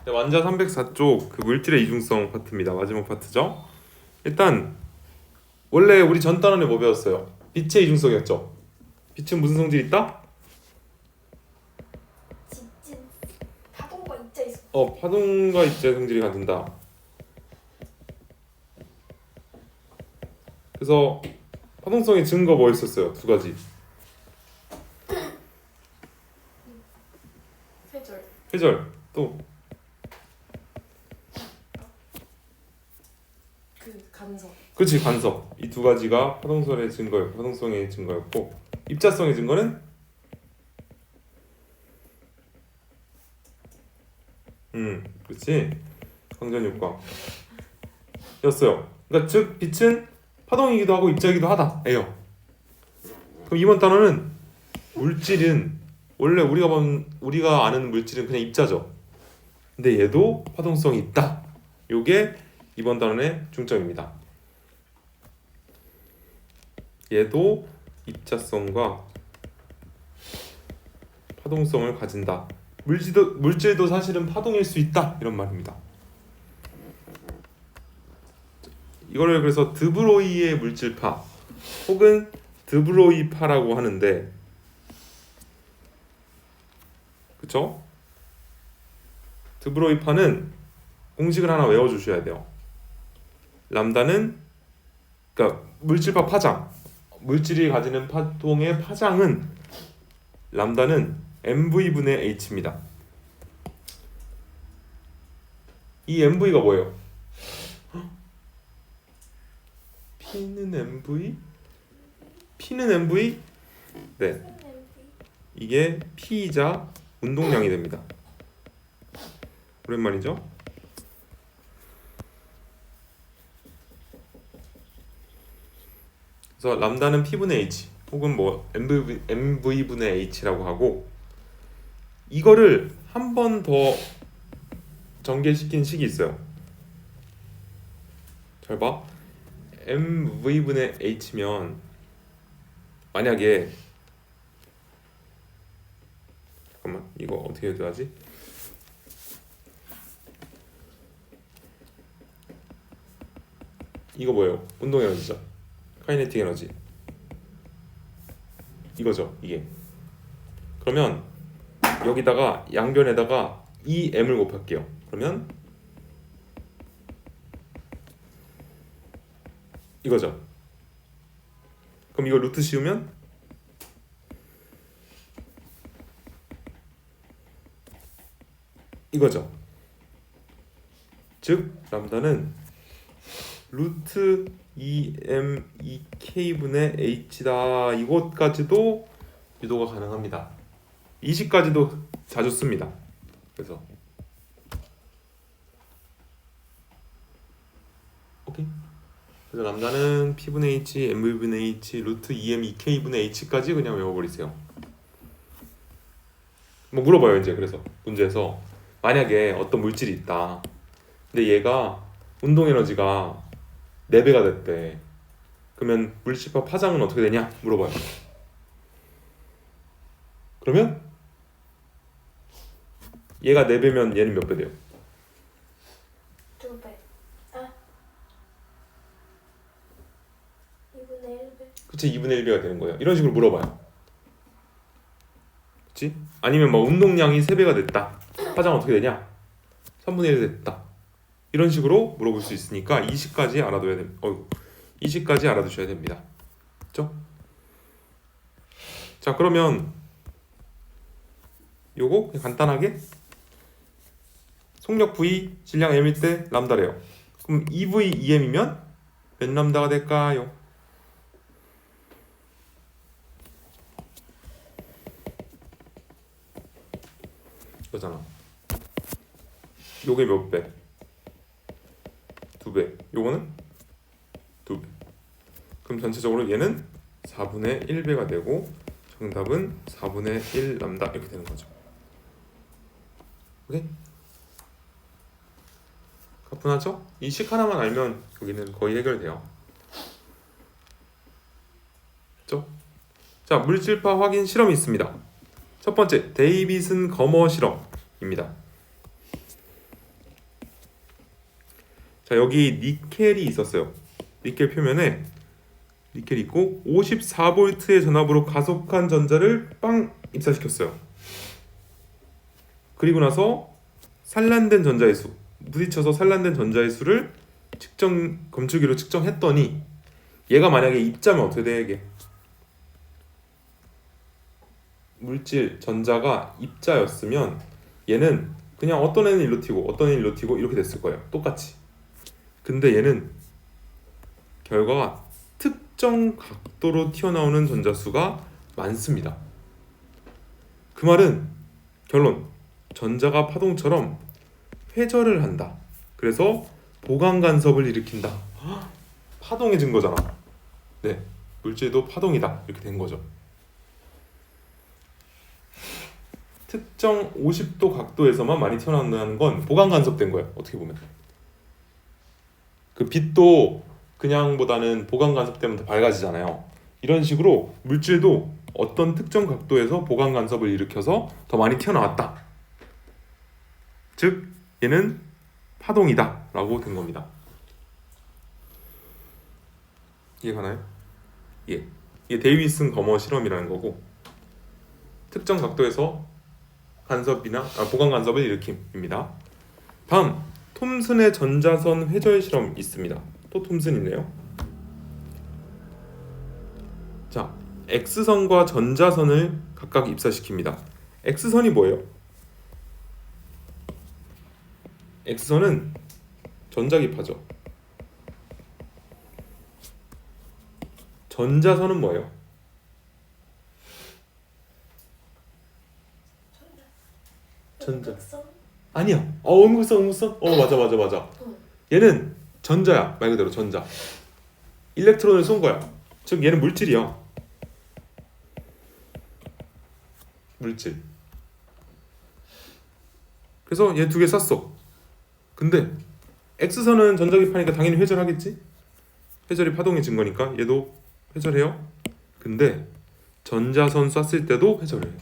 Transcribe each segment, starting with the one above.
네, 완자 304쪽 그 물질의 이중성 파트입니다. 마지막 파트죠. 일단 원래 우리 전 단원에 뭐 배웠어요? 빛의 이중성이었죠. 빛은 무슨 성질이 있다? 지진 파동과 입자 있어. 파동과 입자의 성질이 같은다. 그래서 파동성의 증거 뭐 있었어요? 두 가지. 회절. 회절 또 그 간섭. 그렇지 간섭. 이 두 가지가 파동성의 증거였고 파동성의 증거였고 입자성의 증거는 그렇지 광전 효과 였어요. 그러니까 즉 빛은 파동이기도 하고 입자이기도 하다 예요. 그럼 이번 단어는 물질은 원래 우리가 아는 물질은 그냥 입자죠. 근데 얘도 파동성이 있다. 요게 이번 단원의 중점입니다. 얘도 입자성과 파동성을 가진다. 물질도 사실은 파동일 수 있다. 이런 말입니다. 이거를 그래서 드브로이의 물질파 혹은 드브로이파라고 하는데, 그쵸? 드브로이파는 공식을 하나 외워주셔야 돼요. 람다는 그러니까 물질파 파장, 물질이 가지는 파동의 파장은 람다는 mv분의 h입니다. 이 mv가 뭐예요? p는 mv? p는 mv? 네, 이게 p이자 운동량이 됩니다. 오랜만이죠? 그래서 람다는 p분의 h 혹은 뭐 mv분의 h라고 하고, 이거를 한 번 더 전개시킨 식이 있어요. 잘 봐. mv분의 h면 만약에 잠깐만 이거 어떻게 해야 하지? 이거 뭐예요? 운동 에너지죠. 카이네틱 에너지. 이거죠. 이게. 그러면 여기다가 양변에다가 이 m을 곱할게요. 그러면 이거죠. 그럼 이거 루트 씌우면 이거죠. 즉 람다는 루트 2m 2k분의 h다. 이것까지도 유도가 가능합니다. 이 식까지도 자주 씁니다. 그래서 오케이. 그래서 람다는 p분의 h, mv분의 h, 루트 2m 2k분의 h까지 그냥 외워버리세요. 뭐 물어봐요 이제. 그래서 문제에서 만약에 어떤 물질이 있다. 근데 얘가 운동 에너지가 4배가 됐대. 그러면 물질파 파장은 어떻게 되냐? 물어봐요. 그러면 얘가 4배면 얘는 몇 배 돼요? 2배. 2분의 1배. 그치, 2분의 1배가 되는 거예요. 이런 식으로 물어봐요. 그치? 아니면 뭐 운동량이 3배가 됐다. 파장 어떻게 되냐? 3분의 1 됐다. 이런 식으로 물어볼 수 있으니까 이 식까지 알아둬야 됩니다. 이 식까지 알아두셔야 됩니다. 그쵸? 자, 그러면 요거 그냥 간단하게 속력 V, 질량 M일 때 람다래요. 그럼 2V, 2M이면 몇 람다가 될까요? 이거잖아. 요게 몇 배? 2배. 요거는 2배. 그럼 전체적으로 얘는 4분의 1배가 되고 정답은 4분의 1 람다 이렇게 되는 거죠. 오케이? 가뿐하죠? 이 식 하나만 알면 여기는 거의 해결돼요. 그렇죠? 자, 물질파 확인 실험이 있습니다. 첫 번째, 데이비슨 거머 실험입니다. 자, 여기 니켈이 있었어요. 니켈 표면에 니켈이 있고 54V의 전압으로 가속한 전자를 빵 입사시켰어요. 그리고 나서 산란된 전자의 수, 부딪혀서 산란된 전자의 수를 검출기로 측정했더니 얘가 만약에 입자면 어떻게 돼? 이게 물질 전자가 입자였으면 얘는 그냥 어떤 애는 일로 튀고 어떤 애는 일로 튀고 이렇게 됐을 거예요. 똑같이. 근데 얘는 결과가 특정 각도로 튀어나오는 전자수가 많습니다. 그 말은 결론, 전자가 파동처럼 회절을 한다. 그래서 보강 간섭을 일으킨다. 헉, 파동해진 거잖아. 네, 물질도 파동이다. 이렇게 된 거죠. 특정 50도 각도에서만 많이 튀어나온다는 건 보강 간섭된 거예요. 어떻게 보면 그 빛도 그냥보다는 보강 간섭 때문에 더 밝아지잖아요. 이런 식으로 물질도 어떤 특정 각도에서 보강 간섭을 일으켜서 더 많이 튀어나왔다. 즉 얘는 파동이다 라고 된 겁니다. 이해가나요? 예. 이게 데이비슨 거머 실험이라는 거고 특정 각도에서 보강 간섭을 일으킴입니다. 다음 톰슨의 전자선 회절 실험 있습니다. 또 톰슨이네요. 자, X선과 전자선을 각각 입사시킵니다. X선이 뭐예요? X선은 전자기파죠. 전자선은 뭐예요? 전자. 음극선? 아니야. 음극선. 맞아. 얘는 전자야. 말 그대로 전자. 일렉트론을 쏜 거야. 즉 얘는 물질이야. 물질. 그래서 얘 두 개 쐈어. 근데 X선은 전자기파니까 당연히 회절하겠지? 회절이 파동해진 거니까 얘도 회절해요. 근데 전자선 쐈을 때도 회절해요.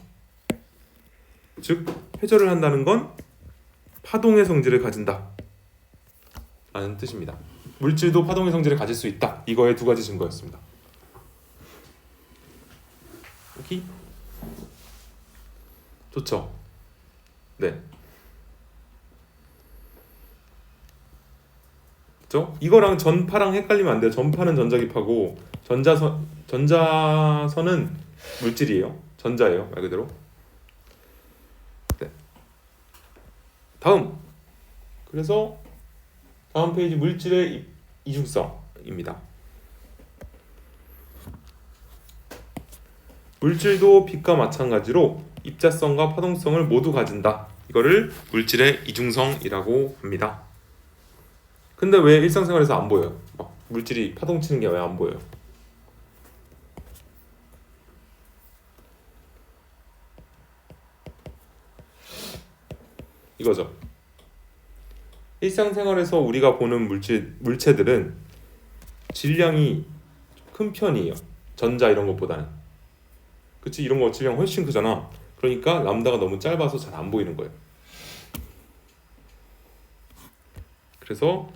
즉 회절을 한다는 건 파동의 성질을 가진다 라는 뜻입니다. 물질도 파동의 성질을 가질 수 있다. 이거의 두 가지 증거였습니다. 오케이? 좋죠? 네. 그죠? 이거랑 전파랑 헷갈리면 안 돼요. 전파는 전자기파고 전자선은 물질이에요. 전자예요. 말 그대로. 네. 다음. 그래서 다음 페이지 물질의 이중성입니다. 물질도 빛과 마찬가지로 입자성과 파동성을 모두 가진다. 이거를 물질의 이중성이라고 합니다. 근데 왜 일상생활에서 안 보여요? 물질이 파동치는 게 왜 안 보여요? 이거죠. 일상생활에서 우리가 보는 물체들은 질량이 큰 편이에요. 전자 이런 것보다는. 그치? 이런 거 질량 훨씬 크잖아. 그러니까 람다가 너무 짧아서 잘 안 보이는 거예요. 그래서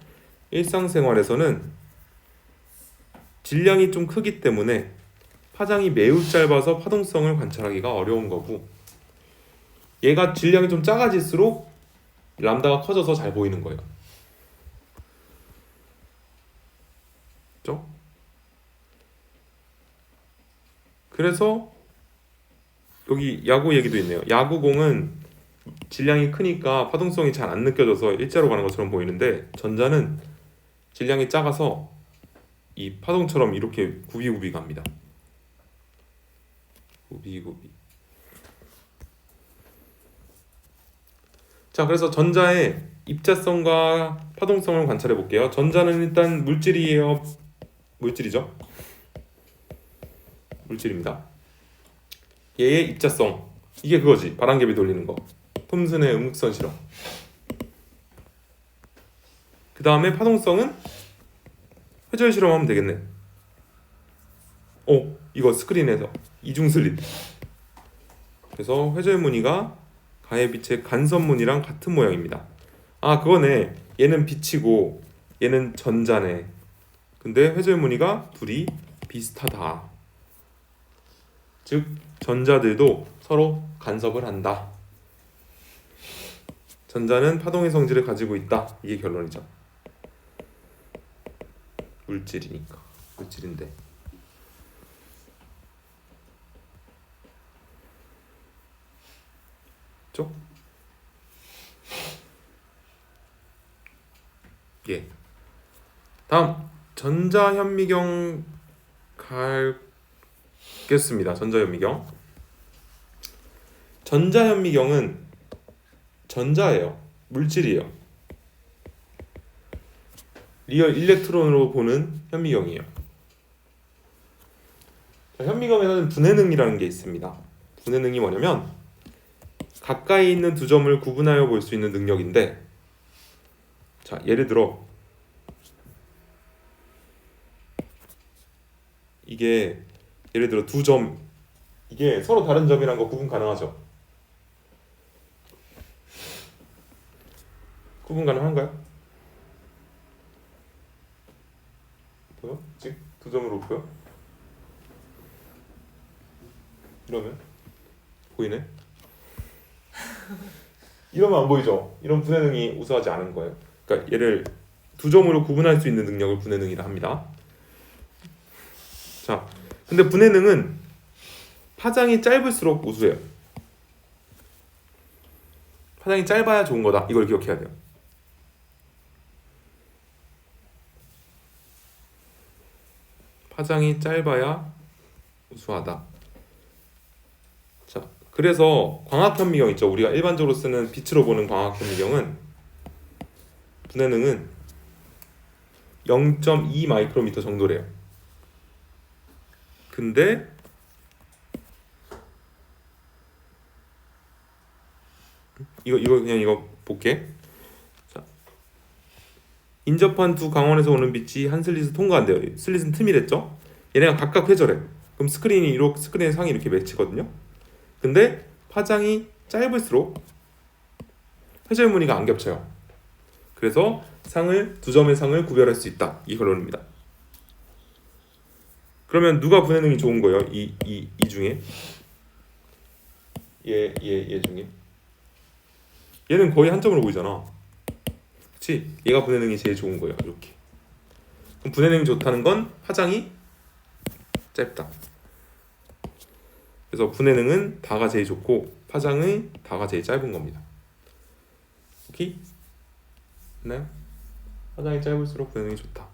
일상생활에서는 질량이 좀 크기 때문에 파장이 매우 짧아서 파동성을 관찰하기가 어려운 거고, 얘가 질량이 좀 작아질수록 람다가 커져서 잘 보이는 거예요. 그렇죠? 그래서 여기 야구 얘기도 있네요. 야구공은 질량이 크니까 파동성이 잘 안 느껴져서 일자로 가는 것처럼 보이는데 전자는 질량이 작아서 이 파동처럼 이렇게 굽이굽이 갑니다. 굽이굽이. 자, 그래서 전자의 입자성과 파동성을 관찰해 볼게요. 전자는 일단 물질이에요. 물질이죠. 물질입니다. 얘의 입자성. 이게 그거지. 바람개비 돌리는 거. 톰슨의 음극선 실험. 그 다음에 파동성은 회절 실험하면 되겠네. 이거 스크린에서 이중슬립. 그래서 회절 무늬가 가해 빛의 간섭 무늬랑 같은 모양입니다. 그거네. 얘는 빛이고 얘는 전자네. 근데 회절무늬가 둘이 비슷하다. 즉 전자들도 서로 간섭을 한다. 전자는 파동의 성질을 가지고 있다. 이게 결론이죠. 물질이니까. 물질인데. 그렇죠? 예. 다음 전자현미경 가겠습니다. 전자현미경. 전자현미경은 전자예요. 물질이에요. 리얼 일렉트론으로 보는 현미경이에요. 현미경에는 분해능이라는 게 있습니다. 분해능이 뭐냐면 가까이 있는 두 점을 구분하여 볼 수 있는 능력인데, 자 예를 들어 이게 예를 들어 두 점, 이게 서로 다른 점이란 거 구분 가능하죠? 구분 가능한가요? 보여? 지금 두 점으로 보여? 이러면 보이네? 이러면 안 보이죠? 이런 분해능이 우수하지 않은 거예요. 그러니까 얘를 두 점으로 구분할 수 있는 능력을 분해능이라 합니다. 자, 근데 분해능은 파장이 짧을수록 우수해요. 파장이 짧아야 좋은 거다. 이걸 기억해야 돼요. 파장이 짧아야 우수하다. 자, 그래서 광학현미경 있죠. 우리가 일반적으로 쓰는 빛으로 보는 광학현미경은 분해능은 0.2 마이크로미터 정도래요. 근데 이거 볼게. 자, 인접한 두 강원에서 오는 빛이 한 슬릿을 통과한대요. 슬릿은 틈이랬죠. 얘네가 각각 회절해. 그럼 스크린의 상이 이렇게 맺히거든요. 근데 파장이 짧을수록 회절 무늬가 안 겹쳐요. 그래서 두 점의 상을 구별할 수 있다. 이 결론입니다. 그러면 누가 분해능이 좋은 거예요? 이 중에 얘 중에 얘는 거의 한 점으로 보이잖아. 그치? 얘가 분해능이 제일 좋은 거예요. 이렇게. 그럼 분해능이 좋다는 건 파장이 짧다. 그래서 분해능은 다가 제일 좋고 파장은 다가 제일 짧은 겁니다. 오케이? 네? 파장이 짧을수록 분해능이 좋다.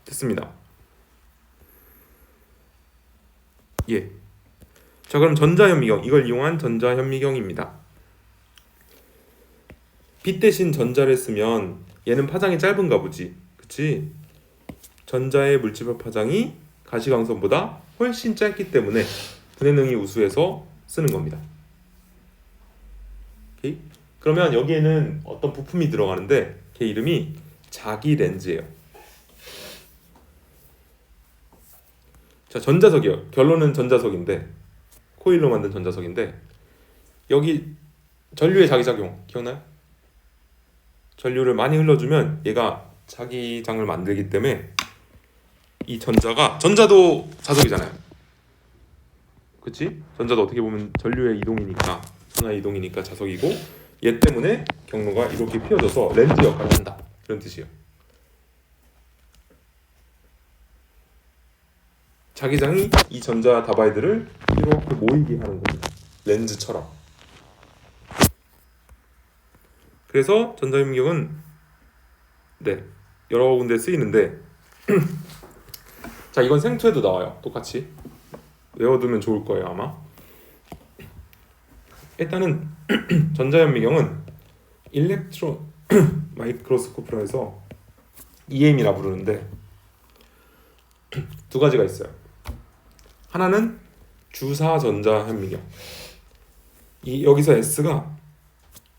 됐습니다. 예. 자, 그럼 전자현미경, 이걸 이용한 전자현미경입니다. 빛 대신 전자를 쓰면 얘는 파장이 짧은가 보지, 그치? 전자의 물질파 파장이 가시광선보다 훨씬 짧기 때문에 분해능이 우수해서 쓰는 겁니다. 오케이? 그러면 여기에는 어떤 부품이 들어가는데 걔 이름이 자기 렌즈예요. 자, 전자석이요. 결론은 전자석인데, 코일로 만든 전자석인데, 여기 전류의 자기작용 기억나요? 전류를 많이 흘러주면 얘가 자기장을 만들기 때문에 이 전자도 자석이잖아요. 그치? 전자도 어떻게 보면 전류의 이동이니까, 전하의 이동이니까 자석이고, 얘 때문에 경로가 이렇게 피어져서 렌즈 역할을 한다. 그런 뜻이에요. 자기장이 이 전자 다바이드를 이렇게 모이게 하는 겁니다. 렌즈처럼. 그래서 전자현미경은 여러 군데 쓰이는데 자, 이건 생투에도 나와요. 똑같이 외워두면 좋을 거예요 아마. 일단은 전자현미경은 일렉트론 마이크로스코프라 해서 EM이라 부르는데 두 가지가 있어요. 하나는 주사 전자현미경. 여기서 S가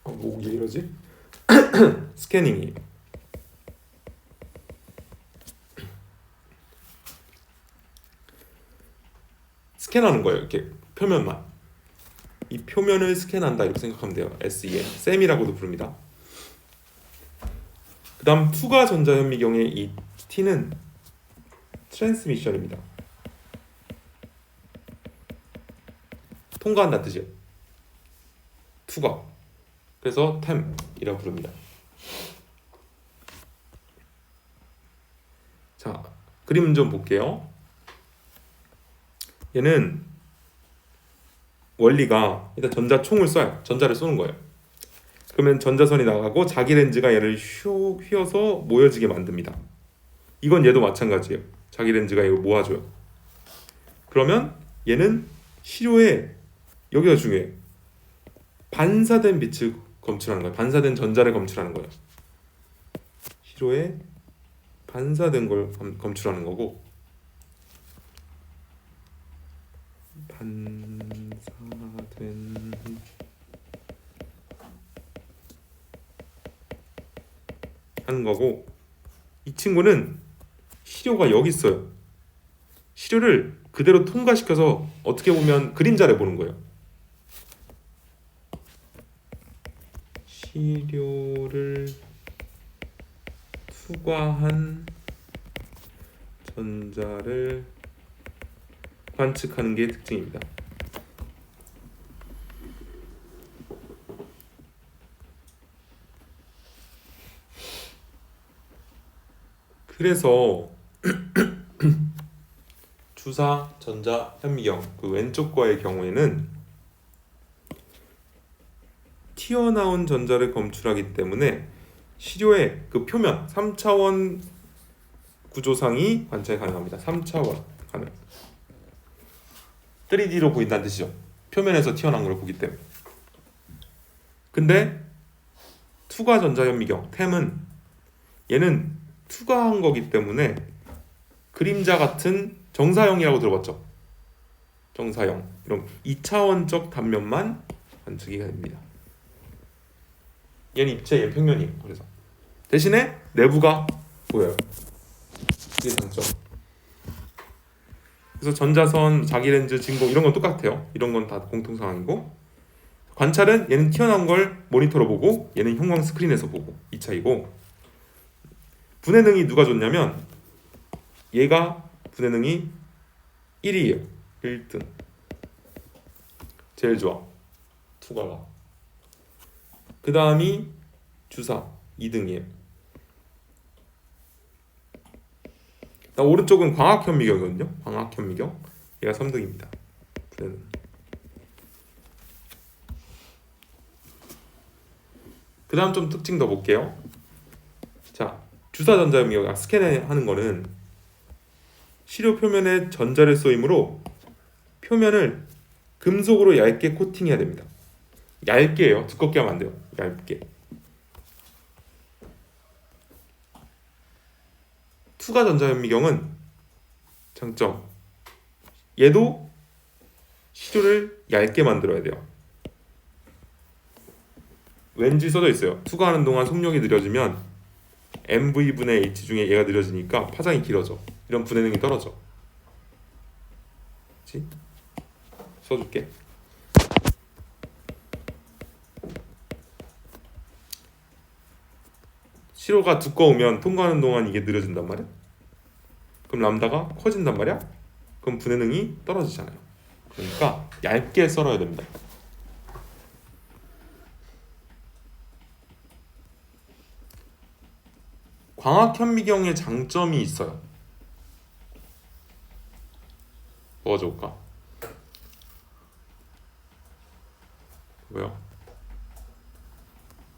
뭐 이러지? 스캐닝이에요. 스캔하는 거예요. 이렇게 표면만. 이 표면을 스캔한다 이렇게 생각하면 돼요. SEM, 셈이라고도 부릅니다. 그다음 투가 전자현미경의 이 T는 트랜스미션입니다. 통과한다는 뜻이에요. 투가. 그래서 템이라고 부릅니다. 자, 그림 좀 볼게요. 얘는 원리가 일단 전자총을 쏴요. 전자를 쏘는 거예요. 그러면 전자선이 나가고 자기 렌즈가 얘를 슉 휘어서 모여지게 만듭니다. 이건 얘도 마찬가지예요. 자기 렌즈가 이걸 모아줘요. 그러면 얘는 시료에 여기가 중요해. 반사된 빛을 검출하는 거예요. 반사된 전자를 검출하는 거예요. 시료에 반사된 걸 검출하는 거고, 반사된 하는 거고, 이 친구는 시료가 여기 있어요. 시료를 그대로 통과시켜서 어떻게 보면 그림자를 보는 거예요. 시료를 투과한 전자를 관측하는 게 특징입니다. 그래서 주사 전자 현미경 그 왼쪽 거의 경우에는 튀어나온 전자를 검출하기 때문에 시료의 그 표면 3차원 구조상이 관찰 가능합니다. 3차원 가능. 3D로 보인다는 뜻이죠. 표면에서 튀어나온 걸 보기 때문에. 근데 투과 전자현미경 템은 얘는 투과한 거기 때문에 그림자 같은 정사형이라고 들어봤죠? 정사형 이런 2차원적 단면만 관측이 됩니다. 얘는 입체, 얘는 평면이에요. 그래서 대신에 내부가 보여요. 이게 장점. 그래서 전자선, 자기 렌즈, 진공 이런 건 똑같아요. 이런 건 다 공통상황이고, 관찰은 얘는 튀어나온 걸 모니터로 보고 얘는 형광 스크린에서 보고 이 차이고, 분해능이 누가 좋냐면 얘가 분해능이 1위에요. 1등. 제일 좋아. 투과가. 그 다음이 주사 2등이에요. 오른쪽은 광학현미경이거든요. 광학현미경. 얘가 3등입니다. 분해능. 그 다음 좀 특징 더 볼게요. 자, 주사 전자현미경 스캔하는 거는 시료 표면에 전자를 쏘이므로 표면을 금속으로 얇게 코팅해야 됩니다. 얇게요. 두껍게 하면 안 돼요. 얇게. 투과 전자현미경은 장점. 얘도 시료를 얇게 만들어야 돼요. 왠지 써져 있어요. 투과하는 동안 속력이 느려지면 mv분의 h 중에 얘가 느려지니까 파장이 길어져. 이런 분해능이 떨어져. 그치? 써줄게. 시료가 두꺼우면 통과하는 동안 이게 느려진단 말이야. 그럼 람다가 커진단 말이야. 그럼 분해능이 떨어지잖아요. 그러니까 얇게 썰어야 됩니다. 광학현미경의 장점이 있어요. 뭐가 좋을까? 뭐요?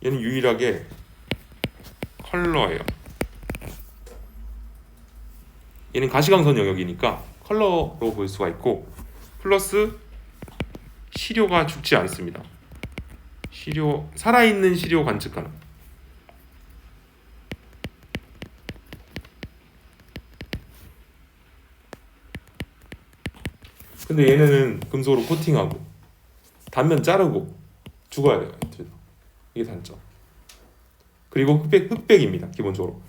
얘는 유일하게 컬러예요. 얘는 가시광선 영역이니까 컬러로 볼 수가 있고, 플러스 시료가 죽지 않습니다. 시료, 살아있는 시료 관측 가능. 근데 얘네는 금속으로 코팅하고 단면 자르고 죽어야 돼요. 이게 단점. 그리고 흑백입니다. 기본적으로.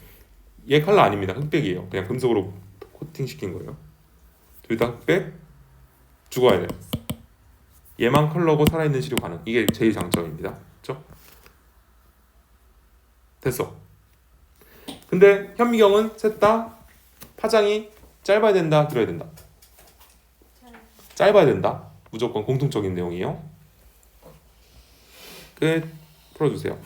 얘 컬러 아닙니다. 흑백이에요. 그냥 금속으로 코팅시킨 거예요. 둘 다 흑백, 죽어야 돼요. 얘만 컬러고 살아있는 시료 가능. 이게 제일 장점입니다. 그렇죠? 됐어. 근데 현미경은 셋 다 파장이 짧아야 된다, 길어야 된다. 짧아야 된다. 무조건 공통적인 내용이에요. 끝. 풀어주세요.